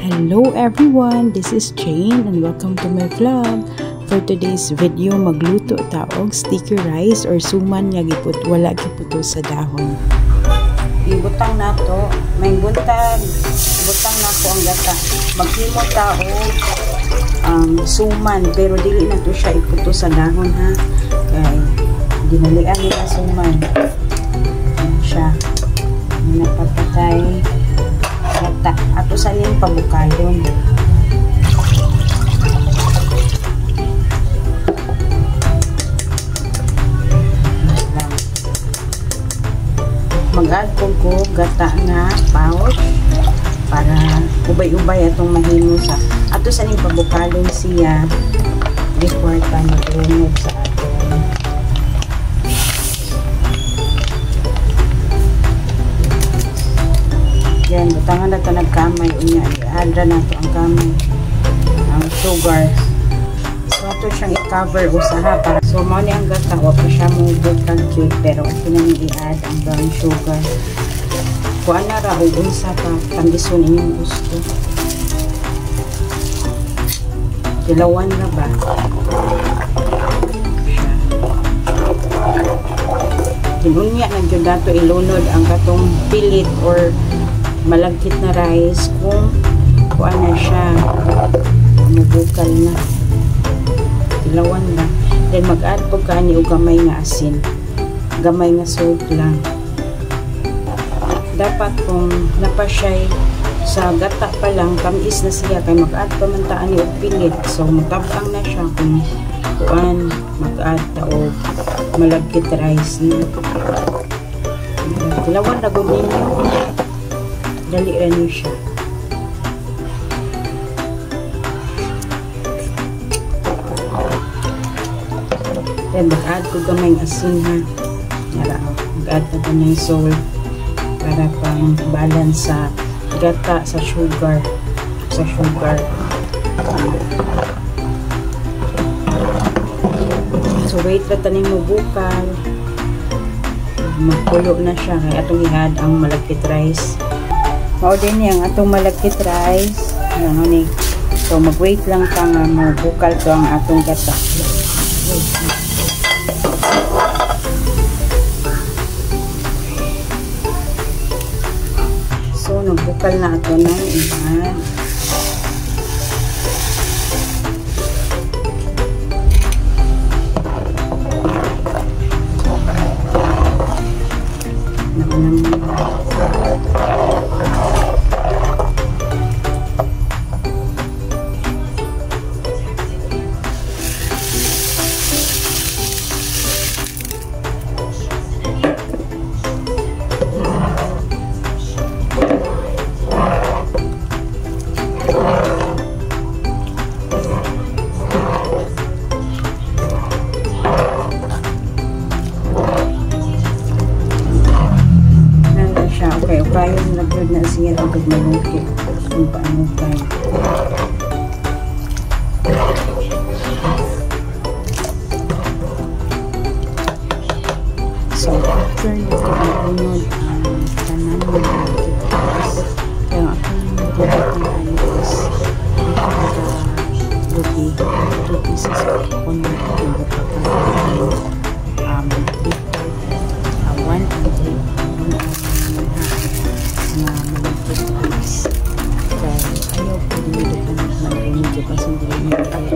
Hello everyone, this is Jane and welcome to my vlog. For today's video, magluto ta og sticky rice or suman nga wala giputo sa dahon. Ibutang nato, may buntag, butang nako ang gata. Maghimo ta og suman pero dili na to siya iputo sa dahon ha. Kay ginalian nila suman. Ayan siya. Napapatay gata ato sa ning pabukadon. Mag-add ko gata nga pouch para ubay-ubay atong mahimo sa ato sa ning pabukadon siya before pa maglunod sa aton. Yan, butangan na ito nagkamay. Unya, i-add na ito ang kamay. Ang sugar. So, ito siyang i-cover usaha para so, mo ni ang gata. Huwag pa siya mubot kang cute. Pero, ito na i-add ang brown sugar. Kuha na ra, unsa pa. Pandison inyong gusto. Dilawan na ba? Dinunya na dyan dato ilunod ang katong pilit or malagkit na rice kung kuha na siya mabukal na ilawan na then mag-add po kani o gamay nga asin gamay nga salt lang dapat kung napasyay sa gata pa lang tamis na siya kay mag-add pa man taan ni og pilit so matabang na siya kung kuan mag-add ta og malagkit rice na ilawan na gud ninyo dali rin niyo siya. Then, mag-add ko gamay ng asin ha. Mag-add ko ng salt para pang balance sa gata sa sugar. So, wait na tanin mo bukal. Magkulo na siya. Kaya itong i-add ang malagkit rice. Mao din yang atong malagkit rice. Ano ni? So mag-wait lang pa nga mabukal to ang atong gata. So nagbukal na ato na iyan. Kayong nag-good na siya ang pagmaluto kung paano tayo. So, after nag-unod ang tanan mo kaya akong nag-good ang anis lugi 2 pieces of coconut and one and three na malagkit rice kaya ayaw po dinito ka malunod kasi hindi nyo kaya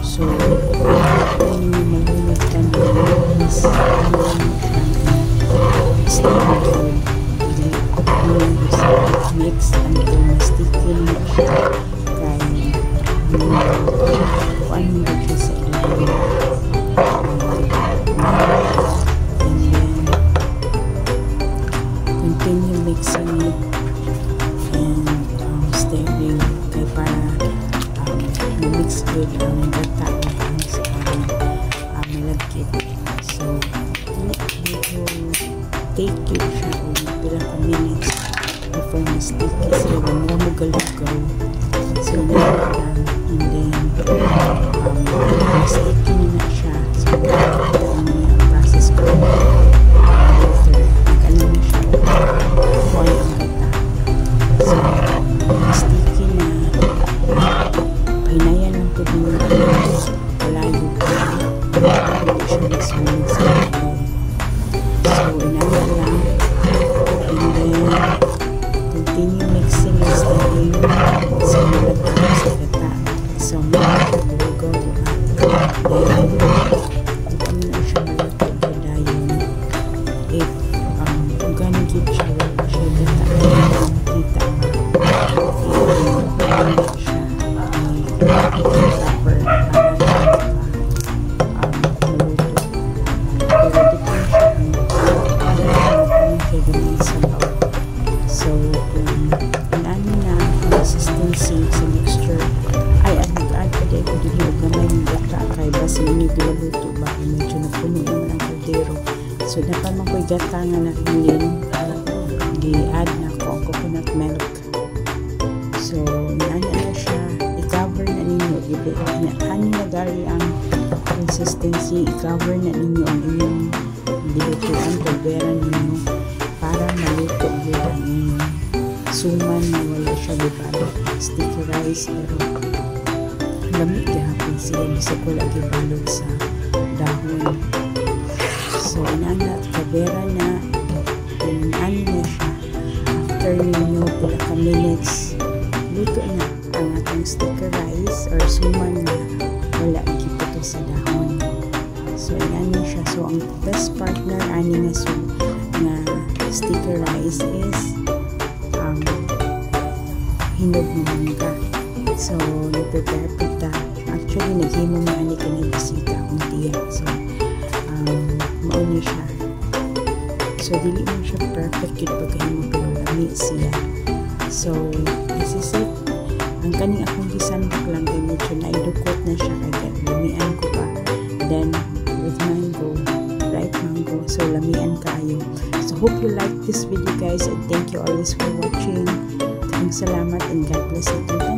so kung nyo malunod ka mas mix until ma-sticky na siya kaya kung ano ba siya sa ilagay continue mixing it and stirring kay para mix good ang gata sa malagkit. So, medyo take it siya o pila ka minutes before ma-sticky sila mo mugal-mugal. So, and then ma-sticky na siya. So, ang process ko. Nag-ano na siya. Boil ang gata. So, sticky steaming sa nilagay sa gata. So, malugaw diba? Then, kung na siya maluto dayon, if gano'n gid siya wala siya gata, kita siya proper para maluto. Pero dito siya siya ganyan sa baw. So, kung ano na consistency sa mixture, ay nag-add pa din ko din yung gamay ng gata kay basi hindi gilaluto ba medyo napuno naman ang kaldero. So, dapat man ko'y gata nga nahilin di-add na ko ang coconut milk. So, ano na siya, i-cover na ninyo. Ano na gali ang consistency, i-cover na ninyo ang inyong bilutuan, kalbera ninyo para maluto yun ang inyong suman na wala siya gibalo. Sticky rice, pero lamig gahapon siya, bisa ko lagi balog sa dahon. So, inana at kalbera na, ano na siya, after ninyo pila ka minutes, luto na ang atong sticky rice or suman na wala giputo sa dahon. So, inana siya. So, ang best partner ani na sticky rice is hinog ng mangga. So, nag-prepare po ta. Actually, naghimo na ani ka ng bisita akong tiya. So, mauni siya. So, dili mo siya perfect yun pagkahimo pero lami siya. So, this is it. Ang kaning akong gisandak lang kay medyo naidukot na siya kaya lamian ko pa. Then, with mango, ripe mango. So, lamian kayo. So, hope you like this video guys and thank you always for watching. Maraming salamat and God bless you.